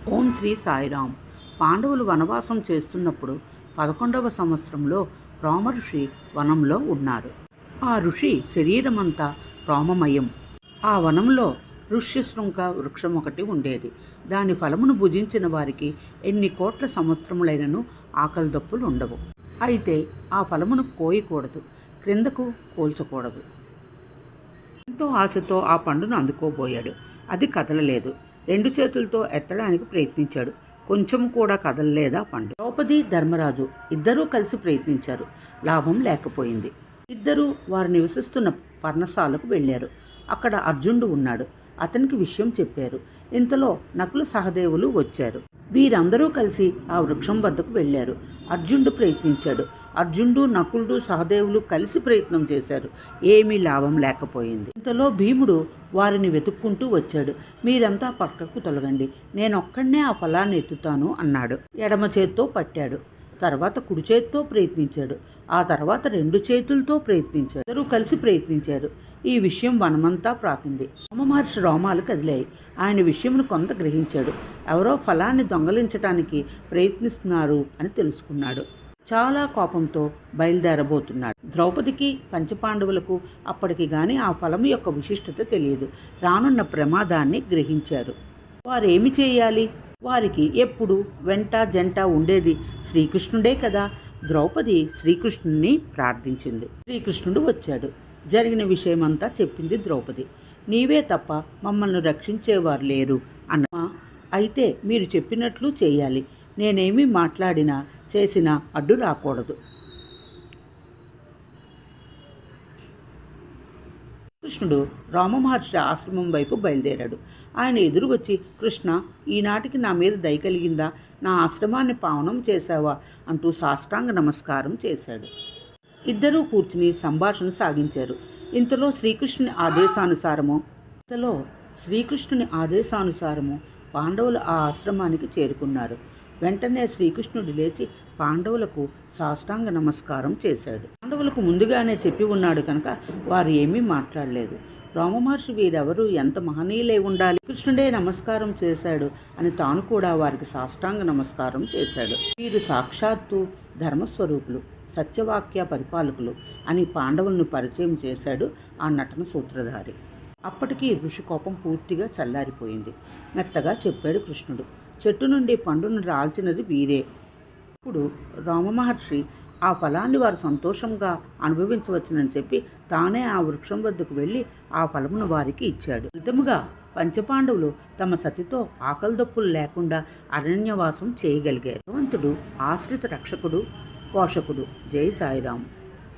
ఓం శ్రీ సాయిరాం. పాండవులు వనవాసం చేస్తున్నప్పుడు 11వ సంవత్సరంలో రోమ ఋషి వనంలో ఉన్నారు. ఆ ఋషి శరీరమంతా రోమమయం. ఆ వనంలో ఋష్యశృంఖ వృక్షం ఒకటి ఉండేది. దాని ఫలమును భుజించిన వారికి ఎన్ని కోట్ల సంవత్సరములైనను ఆకలి దప్పులు ఉండవు. అయితే ఆ ఫలమును కోయకూడదు, క్రిందకు కోల్చకూడదు. ఎంతో ఆశతో ఆ పండును అందుకోబోయాడు. అది కదలలేదు. 2 చేతులతో ఎత్తడానికి ప్రయత్నించాడు. కొంచెం కూడా కదలలేదా పండు. ద్రౌపది, ధర్మరాజు ఇద్దరూ కలిసి ప్రయత్నించారు. లాభం లేకపోయింది. ఇద్దరూ వారు నివసిస్తున్న పర్ణశాలకు వెళ్ళారు. అక్కడ అర్జునుడు ఉన్నాడు. అతనికి విషయం చెప్పారు. ఇంతలో నకుల సహదేవులు వచ్చారు. వీరందరూ కలిసి ఆ వృక్షం వద్దకు వెళ్ళారు. అర్జునుడు ప్రయత్నించాడు. అర్జునుడు, నకులుడు, సహదేవులు కలిసి ప్రయత్నం చేశారు. ఏమీ లాభం లేకపోయింది. ఇంతలో భీముడు వారిని వెతుక్కుంటూ వచ్చాడు. మీరంతా పక్కకు తొలగండి, నేనొక్కడనే ఆ ఫలాన్ని ఎత్తుతాను అన్నాడు. ఎడమ చేత్తో పట్టాడు. తర్వాత కుడి చేత్తో ప్రయత్నించాడు. ఆ తర్వాత 2 చేతులతో ప్రయత్నించాడు. ఇద్దరూ కలిసి ప్రయత్నించారు. ఈ విషయం వనమంతా ప్రాకింది. రోమ మహర్షి రోమాలు కదిలాయి. ఆయన విషయమును కొంత గ్రహించాడు. ఎవరో ఫలాన్ని దొంగలించటానికి ప్రయత్నిస్తున్నారు అని తెలుసుకున్నాడు. చాలా కోపంతో బయలుదేరబోతున్నాడు. ద్రౌపదికి, పంచపాండవులకు అప్పటికి గాని ఆ ఫలము యొక్క విశిష్టత తెలియదు. రానున్న ప్రమాదాన్ని గ్రహించారు. వారేమి చేయాలి? వారికి ఎప్పుడు వెంట జంట ఉండేది శ్రీకృష్ణుడే కదా. ద్రౌపది శ్రీకృష్ణుని ప్రార్థించింది. శ్రీకృష్ణుడు వచ్చాడు. జరిగిన విషయమంతా చెప్పింది ద్రౌపది. నీవే తప్ప మమ్మల్ని రక్షించేవారు లేరు అన్నా. అయితే మీరు చెప్పినట్లు చేయాలి. నేనేమి మాట్లాడినా చేసినా అడ్డు రాకూడదు. కృష్ణుడు రామ మహర్షి ఆశ్రమం వైపు బయలుదేరాడు. ఆయన ఎదురు వచ్చి, కృష్ణ, ఈనాటికి నా మీద దయ కలిగిందా? నా ఆశ్రమాన్ని పావనం చేశావా అంటూ సాష్టాంగ నమస్కారం చేశాడు. ఇద్దరూ కూర్చుని సంభాషణ సాగించారు. ఇంతలో శ్రీకృష్ణుని ఆదేశానుసారము పాండవులు ఆ ఆశ్రమానికి చేరుకున్నారు. వెంటనే శ్రీకృష్ణుడు లేచి పాండవులకు సాష్టాంగ నమస్కారం చేశాడు. పాండవులకు ముందుగానే చెప్పి ఉన్నాడు కనుక వారు ఏమీ మాట్లాడలేదు. రోమ మహర్షి వీరెవరు ఎంత మహనీయులై ఉండాలి, కృష్ణుడే నమస్కారం చేశాడు అని తాను కూడా వారికి సాష్టాంగ నమస్కారం చేశాడు. వీరు సాక్షాత్తు ధర్మస్వరూపులు, సత్యవాక్య పరిపాలకులు అని పాండవులను పరిచయం చేశాడు ఆ నటన సూత్రధారి. అప్పటికి ఋషి కోపం పూర్తిగా చల్లారిపోయింది. మెత్తగా చెప్పాడు కృష్ణుడు, చెట్టు నుండి పండును రాల్చినది వీరే. ఇప్పుడు రామ మహర్షి ఆ ఫలాన్ని వారు సంతోషంగా అనుభవించవచ్చునని చెప్పి తానే ఆ వృక్షం వద్దకు వెళ్ళి ఆ ఫలమును వారికి ఇచ్చాడు. ఫలితముగా పంచపాండవులు తమ సతితో ఆకలి దప్పులు లేకుండా అరణ్యవాసం చేయగలిగారు. భగవంతుడు ఆశ్రిత రక్షకుడు, పోషకుడు. జై సాయిరాం.